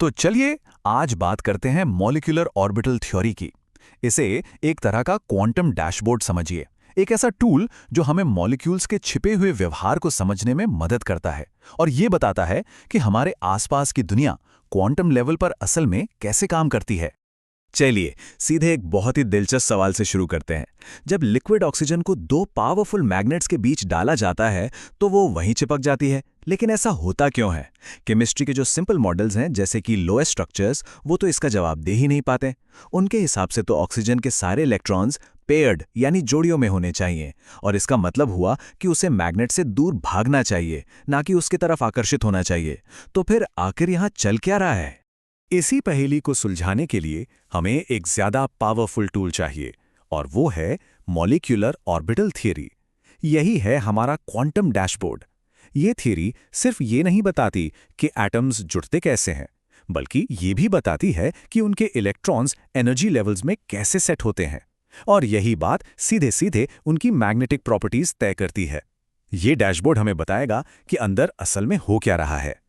तो चलिए आज बात करते हैं मॉलिक्यूलर ऑर्बिटल थ्योरी की। इसे एक तरह का क्वांटम डैशबोर्ड समझिए, एक ऐसा टूल जो हमें मॉलिक्यूल्स के छिपे हुए व्यवहार को समझने में मदद करता है और ये बताता है कि हमारे आसपास की दुनिया क्वांटम लेवल पर असल में कैसे काम करती है। चलिए सीधे एक बहुत ही दिलचस्प सवाल से शुरू करते हैं। जब लिक्विड ऑक्सीजन को दो पावरफुल मैग्नेट्स के बीच डाला जाता है तो वो वहीं चिपक जाती है, लेकिन ऐसा होता क्यों है? केमिस्ट्री के जो सिंपल मॉडल्स हैं जैसे कि लोएस्ट स्ट्रक्चर्स, वो तो इसका जवाब दे ही नहीं पाते। उनके हिसाब से तो ऑक्सीजन के सारे इलेक्ट्रॉन्स पेयर्ड यानी जोड़ियों में होने चाहिए, और इसका मतलब हुआ कि उसे मैग्नेट से दूर भागना चाहिए, ना कि उसकी तरफ आकर्षित होना चाहिए। तो फिर आखिर यहाँ चल क्या रहा है? इसी पहेली को सुलझाने के लिए हमें एक ज्यादा पावरफुल टूल चाहिए, और वो है मॉलिक्यूलर ऑर्बिटल थ्योरी। यही है हमारा क्वांटम डैशबोर्ड। ये थ्योरी सिर्फ ये नहीं बताती कि एटम्स जुड़ते कैसे हैं, बल्कि ये भी बताती है कि उनके इलेक्ट्रॉन्स एनर्जी लेवल्स में कैसे सेट होते हैं, और यही बात सीधे सीधे उनकी मैग्नेटिक प्रॉपर्टीज तय करती है। ये डैशबोर्ड हमें बताएगा कि अंदर असल में हो क्या रहा है।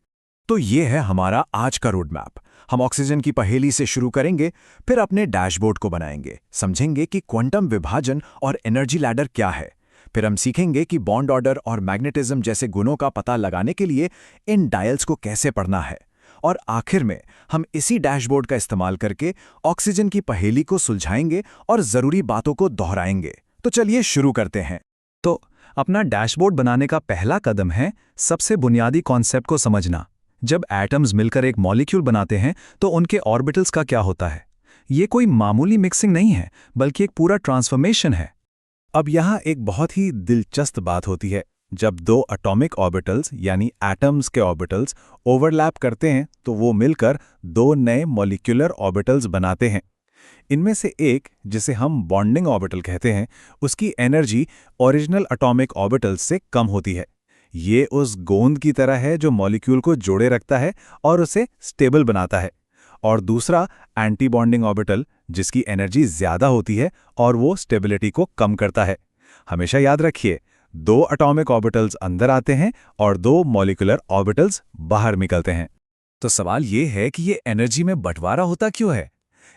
तो ये है हमारा आज का रोड मैप। हम ऑक्सीजन की पहेली से शुरू करेंगे, फिर अपने डैशबोर्ड को बनाएंगे, समझेंगे कि क्वांटम विभाजन और एनर्जी लैडर क्या है। फिर हम सीखेंगे कि बॉन्ड ऑर्डर और मैग्नेटिज्म जैसे गुणों का पता लगाने के लिए इन डायल्स को कैसे पढ़ना है। और आखिर में हम इसी डैशबोर्ड का इस्तेमाल करके ऑक्सीजन की पहेली को सुलझाएंगे और ज़रूरी बातों को दोहराएंगे। तो चलिए शुरू करते हैं। तो अपना डैशबोर्ड बनाने का पहला कदम है सबसे बुनियादी कॉन्सेप्ट को समझना। जब एटम्स मिलकर एक मॉलिक्यूल बनाते हैं तो उनके ऑर्बिटल्स का क्या होता है? ये कोई मामूली मिक्सिंग नहीं है, बल्कि एक पूरा ट्रांसफॉर्मेशन है। अब यहाँ एक बहुत ही दिलचस्प बात होती है। जब दो एटॉमिक ऑर्बिटल्स यानी एटम्स के ऑर्बिटल्स ओवरलैप करते हैं तो वो मिलकर दो नए मॉलिक्यूलर ऑर्बिटल्स बनाते हैं। इनमें से एक, जिसे हम बॉन्डिंग ऑर्बिटल कहते हैं, उसकी एनर्जी ओरिजिनल एटॉमिक ऑर्बिटल्स से कम होती है। ये उस गोंद की तरह है जो मॉलिक्यूल को जोड़े रखता है और उसे स्टेबल बनाता है। और दूसरा एंटी बॉन्डिंग ऑर्बिटल, जिसकी एनर्जी ज्यादा होती है और वो स्टेबिलिटी को कम करता है। हमेशा याद रखिए, दो एटॉमिक ऑर्बिटल्स अंदर आते हैं और दो मॉलिक्यूलर ऑर्बिटल्स बाहर निकलते हैं। तो सवाल ये है कि ये एनर्जी में बंटवारा होता क्यों है?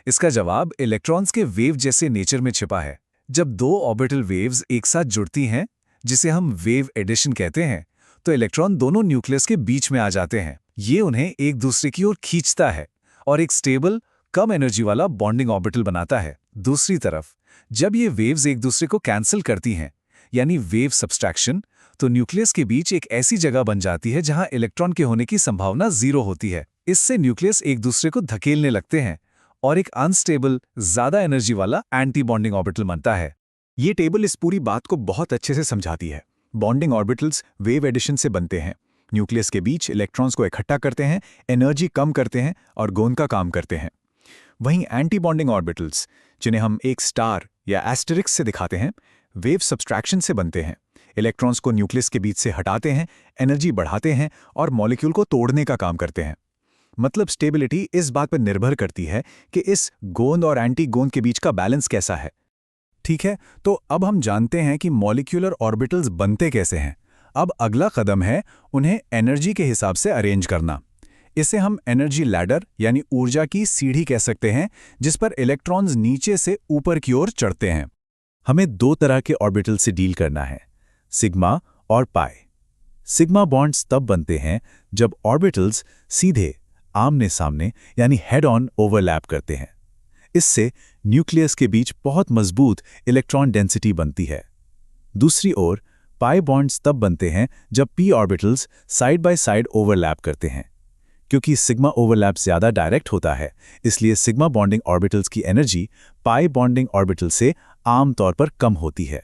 इसका जवाब इलेक्ट्रॉन्स के वेव जैसे नेचर में छिपा है। जब दो ऑर्बिटल वेव्स एक साथ जुड़ती हैं, जिसे हम वेव एडिशन कहते हैं, तो इलेक्ट्रॉन दोनों न्यूक्लियस के बीच में आ जाते हैं। ये उन्हें एक दूसरे की ओर खींचता है और एक स्टेबल, कम एनर्जी वाला बॉन्डिंग ऑर्बिटल बनाता है। दूसरी तरफ, जब ये वेव्स एक दूसरे को कैंसिल करती हैं, यानी वेव सब्सट्रैक्शन, तो न्यूक्लियस के बीच एक ऐसी जगह बन जाती है जहां इलेक्ट्रॉन के होने की संभावना 0 होती है। इससे न्यूक्लियस एक दूसरे को धकेलने लगते हैं और एक अनस्टेबल, ज्यादा एनर्जी वाला एंटी बॉन्डिंग ऑर्बिटल बनता है। ये टेबल इस पूरी बात को बहुत अच्छे से समझाती है। बॉन्डिंग ऑर्बिटल्स वेव एडिशन से बनते हैं, न्यूक्लियस के बीच इलेक्ट्रॉन्स को इकट्ठा करते हैं, एनर्जी कम करते हैं और गोंद का काम करते हैं। वहीं एंटी बॉन्डिंग ऑर्बिटल्स, जिन्हें हम एक स्टार या एस्टेरिक्स से दिखाते हैं, वेव सब्सट्रैक्शन से बनते हैं। इलेक्ट्रॉन्स को न्यूक्लियस के बीच से हटाते हैं, एनर्जी बढ़ाते हैं और मॉलिक्यूल को तोड़ने का काम करते हैं। मतलब स्टेबिलिटी इस बात पर निर्भर करती है कि इस गोंद और एंटी गोंद के बीच का बैलेंस कैसा है। ठीक है, तो अब हम जानते हैं कि मॉलिक्यूलर ऑर्बिटल्स बनते कैसे हैं। अब अगला कदम है उन्हें एनर्जी के हिसाब से अरेंज करना। इसे हम एनर्जी लैडर यानी ऊर्जा की सीढ़ी कह सकते हैं, जिस पर इलेक्ट्रॉन्स नीचे से ऊपर की ओर चढ़ते हैं। हमें दो तरह के ऑर्बिटल से डील करना है, सिग्मा और पाई। सिग्मा बॉन्ड्स तब बनते हैं जब ऑर्बिटल्स सीधे आमने सामने यानी हेड ऑन ओवरलैप करते हैं। इससे न्यूक्लियस के बीच बहुत मजबूत इलेक्ट्रॉन डेंसिटी बनती है। दूसरी ओर पाई बॉन्ड्स तब बनते हैं जब P orbitals side by side overlap करते हैं। क्योंकि सिग्मा ओवरलैप ज्यादा डायरेक्ट होता है, इसलिए सिग्मा बॉन्डिंग ऑर्बिटल्स की एनर्जी पाई बॉन्डिंग ऑर्बिटल से आमतौर पर कम होती है।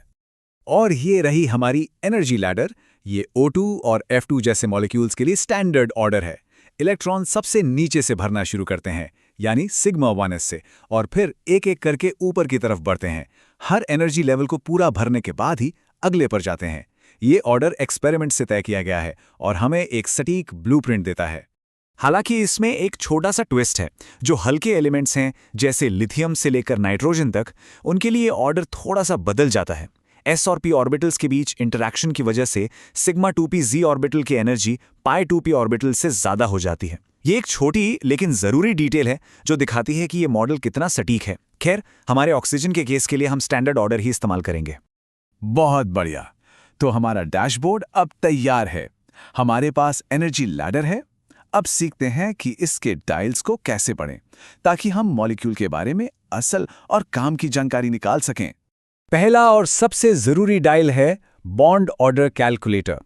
और ये रही हमारी एनर्जी लैडर। ये O2 और F2 जैसे मॉलिक्यूल्स के लिए स्टैंडर्ड ऑर्डर है। इलेक्ट्रॉन सबसे नीचे से भरना शुरू करते हैं, यानी सिग्मा 1s से, और फिर एक एक करके ऊपर की तरफ बढ़ते हैं। हर एनर्जी लेवल को पूरा भरने के बाद ही अगले पर जाते हैं। ये ऑर्डर एक्सपेरिमेंट से तय किया गया है और हमें एक सटीक ब्लूप्रिंट देता है। हालांकि इसमें एक छोटा सा ट्विस्ट है। जो हल्के एलिमेंट्स हैं, जैसे लिथियम से लेकर नाइट्रोजन तक, उनके लिए ऑर्डर थोड़ा सा बदल जाता है। S और P ऑर्बिटल्स के बीच इंटरैक्शन की वजह से सिग्मा 2p Z ऑर्बिटल की एनर्जी पाई 2p ऑर्बिटल से ज्यादा हो जाती है। ये एक छोटी लेकिन ज़रूरी डिटेल है जो दिखाती है कि ये मॉडल कितना सटीक है। खैर, हमारे ऑक्सीजन के केस के लिए हम स्टैंडर्ड ऑर्डर ही इस्तेमाल करेंगे। बहुत बढ़िया। तो हमारा डैशबोर्ड अब तैयार है। हमारे पास एनर्जी लैडर है। अब सीखते हैं कि इसके डायल्स को कैसे पढ़ें ताकि हम मॉलिक्यूल के बारे में असल और काम की जानकारी निकाल सकें। पहला और सबसे ज़रूरी डायल है बॉन्ड ऑर्डर कैलकुलेटर।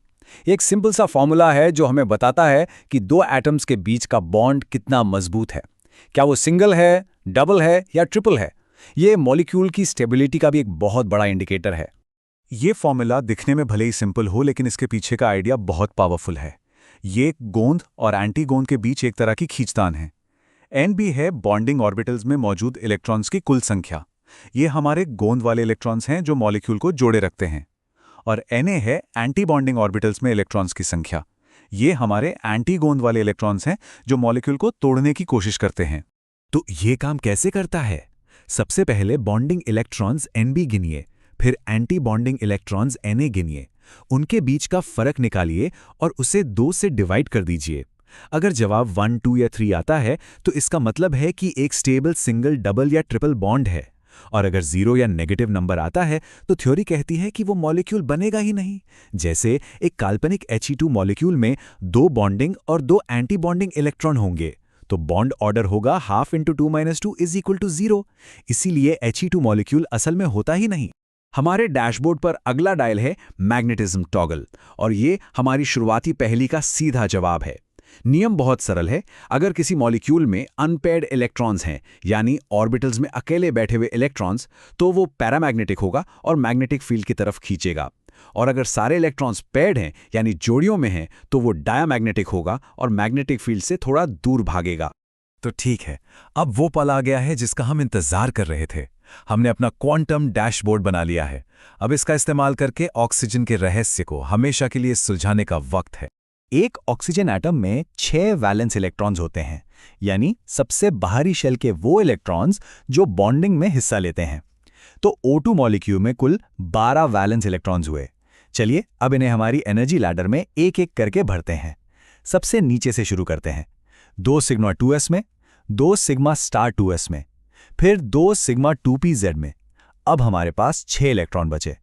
एक सिंपल सा फॉर्मूला है जो हमें बताता है कि दो एटम्स के बीच का बॉन्ड कितना मजबूत है। क्या वो सिंगल है, डबल है या ट्रिपल है। ये मॉलिक्यूल की स्टेबिलिटी का भी एक बहुत बड़ा इंडिकेटर है। ये फॉर्मूला दिखने में भले ही सिंपल हो, लेकिन इसके पीछे का आइडिया बहुत पावरफुल है। ये गोंद और एंटी गोंद के बीच एक तरह की खींचतान है। Nb है बॉन्डिंग ऑर्बिटल्स में मौजूद इलेक्ट्रॉन्स की कुल संख्या। ये हमारे गोंद वाले इलेक्ट्रॉन्स हैं जो मॉलिक्यूल को जोड़े रखते हैं। और Na है एंटी बॉन्डिंग ऑर्बिटल्स में इलेक्ट्रॉन्स की संख्या। ये हमारे एंटी गोंद वाले इलेक्ट्रॉन्स हैं जो मॉलिक्यूल को तोड़ने की कोशिश करते हैं। तो ये काम कैसे करता है? सबसे पहले बॉन्डिंग इलेक्ट्रॉन्स Nb गिनिए, फिर एंटी बॉन्डिंग इलेक्ट्रॉन्स Na गिनिए। उनके बीच का फर्क निकालिए और उसे 2 से डिवाइड कर दीजिए। अगर जवाब 1, 2 या 3 आता है तो इसका मतलब है कि एक स्टेबल सिंगल, डबल या ट्रिपल बॉन्ड है। और अगर 0 या नेगेटिव नंबर आता है तो थ्योरी कहती है कि वो मॉलिक्यूल बनेगा ही नहीं। जैसे एक काल्पनिक He2 मॉलिक्यूल में 2 बॉन्डिंग और 2 एंटी बॉन्डिंग इलेक्ट्रॉन होंगे, तो बॉन्ड ऑर्डर होगा ½ × 2 - 2 = 0। इसीलिए He2 मॉलिक्यूल असल में होता ही नहीं। हमारे डैशबोर्ड पर अगला डायल है मैग्नेटिज्म टॉगल, और ये हमारी शुरुआती पहेली का सीधा जवाब है। नियम बहुत सरल है। अगर किसी मॉलिक्यूल में अनपेयर्ड इलेक्ट्रॉन्स हैं, यानी ऑर्बिटल्स में अकेले बैठे हुए इलेक्ट्रॉन्स, तो वो पैरामैग्नेटिक होगा और मैग्नेटिक फील्ड की तरफ खींचेगा। और अगर सारे इलेक्ट्रॉन्स पेयर्ड हैं, यानी जोड़ियों में हैं, तो वो डायामैग्नेटिक होगा और मैग्नेटिक फील्ड से थोड़ा दूर भागेगा। तो ठीक है, अब वो पल आ गया है जिसका हम इंतजार कर रहे थे। हमने अपना क्वांटम डैशबोर्ड बना लिया है। अब इसका इस्तेमाल करके ऑक्सीजन के रहस्य को हमेशा के लिए सुलझाने का वक्त है। एक ऑक्सीजन एटम में 6 वैलेंस इलेक्ट्रॉन्स होते हैं, यानी सबसे बाहरी शेल के वो इलेक्ट्रॉन्स जो बॉन्डिंग में हिस्सा लेते हैं। तो O2 मॉलिक्यूल में कुल 12 वैलेंस इलेक्ट्रॉन्स हुए। चलिए अब इन्हें हमारी एनर्जी लैडर में एक एक करके भरते हैं। सबसे नीचे से शुरू करते हैं। 2 सिग्मा 2s में, 2 सिग्मा स्टार 2s में, फिर 2 सिग्मा 2pz में। अब हमारे पास 6 इलेक्ट्रॉन बचे।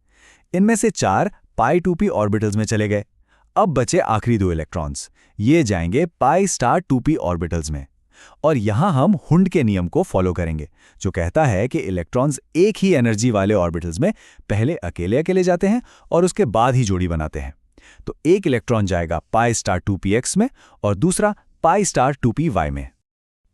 इनमें से 4 पाई 2p ऑर्बिटल्स में चले गए। अब बचे आखिरी 2 इलेक्ट्रॉन्स, ये जाएंगे पाई स्टार 2p ऑर्बिटल्स में। और यहां हम हुंड के नियम को फॉलो करेंगे, जो कहता है कि इलेक्ट्रॉन्स एक ही एनर्जी वाले ऑर्बिटल्स में पहले अकेले अकेले जाते हैं और उसके बाद ही जोड़ी बनाते हैं। तो एक इलेक्ट्रॉन जाएगा पाई स्टार 2px में और दूसरा पाई स्टार 2py में।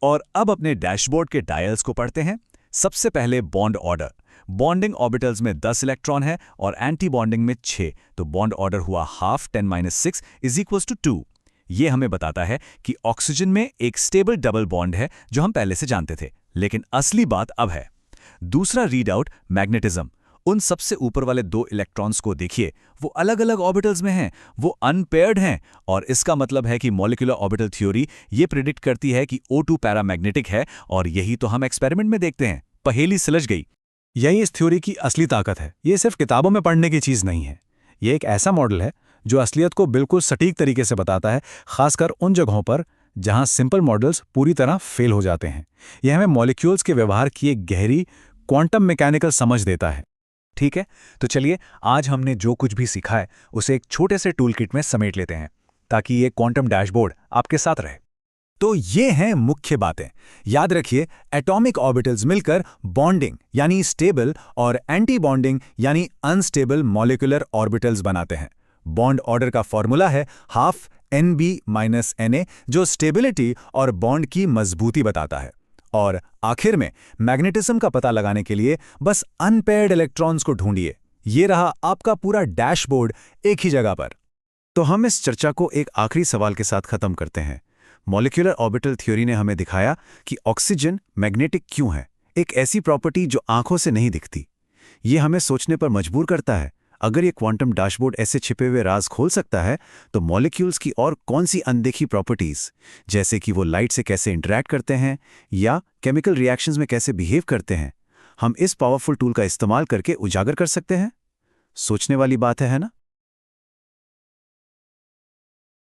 और अब अपने डैशबोर्ड के डायल्स को पढ़ते हैं। सबसे पहले बॉन्ड ऑर्डर। बॉन्डिंग ऑर्बिटल्स में 10 इलेक्ट्रॉन है और एंटी बॉन्डिंग में 6, तो बॉन्ड ऑर्डर हुआ ½ 10 - 6 = 2। ये हमें बताता है कि ऑक्सीजन में एक स्टेबल डबल बॉन्ड है जो हम पहले से जानते थे, लेकिन असली बात अब है। दूसरा रीडआउट मैग्नेटिज्म। उन सबसे ऊपर वाले 2 इलेक्ट्रॉन्स को देखिए, वो अलग अलग ऑर्बिटल्स में हैं, वो अनपेयर्ड हैं, और इसका मतलब है कि मॉलिक्यूलर ऑर्बिटल थ्योरी ये प्रिडिक्ट करती है कि O2 पैरामैग्नेटिक है, और यही तो हम एक्सपेरिमेंट में देखते हैं। पहेली सुलझ गई। यही इस थ्योरी की असली ताकत है। ये सिर्फ किताबों में पढ़ने की चीज़ नहीं है। ये एक ऐसा मॉडल है जो असलियत को बिल्कुल सटीक तरीके से बताता है, खासकर उन जगहों पर जहां सिंपल मॉडल्स पूरी तरह फेल हो जाते हैं। यह हमें मॉलिक्यूल्स के व्यवहार की एक गहरी क्वांटम मैकेनिकल समझ देता है। ठीक है, तो चलिए आज हमने जो कुछ भी सीखा है उसे एक छोटे से टूल किट में समेट लेते हैं, ताकि ये क्वांटम डैशबोर्ड आपके साथ रहे। तो ये हैं मुख्य बातें। याद रखिए, एटॉमिक ऑर्बिटल्स मिलकर बॉन्डिंग यानी स्टेबल और एंटी बॉन्डिंग यानी अनस्टेबल मॉलिक्यूलर ऑर्बिटल्स बनाते हैं। बॉन्ड ऑर्डर का फॉर्मूला है ½ Nb - Na, जो स्टेबिलिटी और बॉन्ड की मजबूती बताता है। और आखिर में मैग्नेटिज्म का पता लगाने के लिए बस अनपेयर्ड इलेक्ट्रॉन्स को ढूंढिए। ये रहा आपका पूरा डैशबोर्ड एक ही जगह पर। तो हम इस चर्चा को एक आखिरी सवाल के साथ खत्म करते हैं। मॉलिक्यूलर ऑर्बिटल थ्योरी ने हमें दिखाया कि ऑक्सीजन मैग्नेटिक क्यों है, एक ऐसी प्रॉपर्टी जो आंखों से नहीं दिखती। ये हमें सोचने पर मजबूर करता है। अगर ये क्वांटम डैशबोर्ड ऐसे छिपे हुए राज खोल सकता है, तो मॉलिक्यूल्स की और कौन सी अनदेखी प्रॉपर्टीज, जैसे कि वो लाइट से कैसे इंटरैक्ट करते हैं या केमिकल रिएक्शंस में कैसे बिहेव करते हैं, हम इस पावरफुल टूल का इस्तेमाल करके उजागर कर सकते हैं। सोचने वाली बात है ना?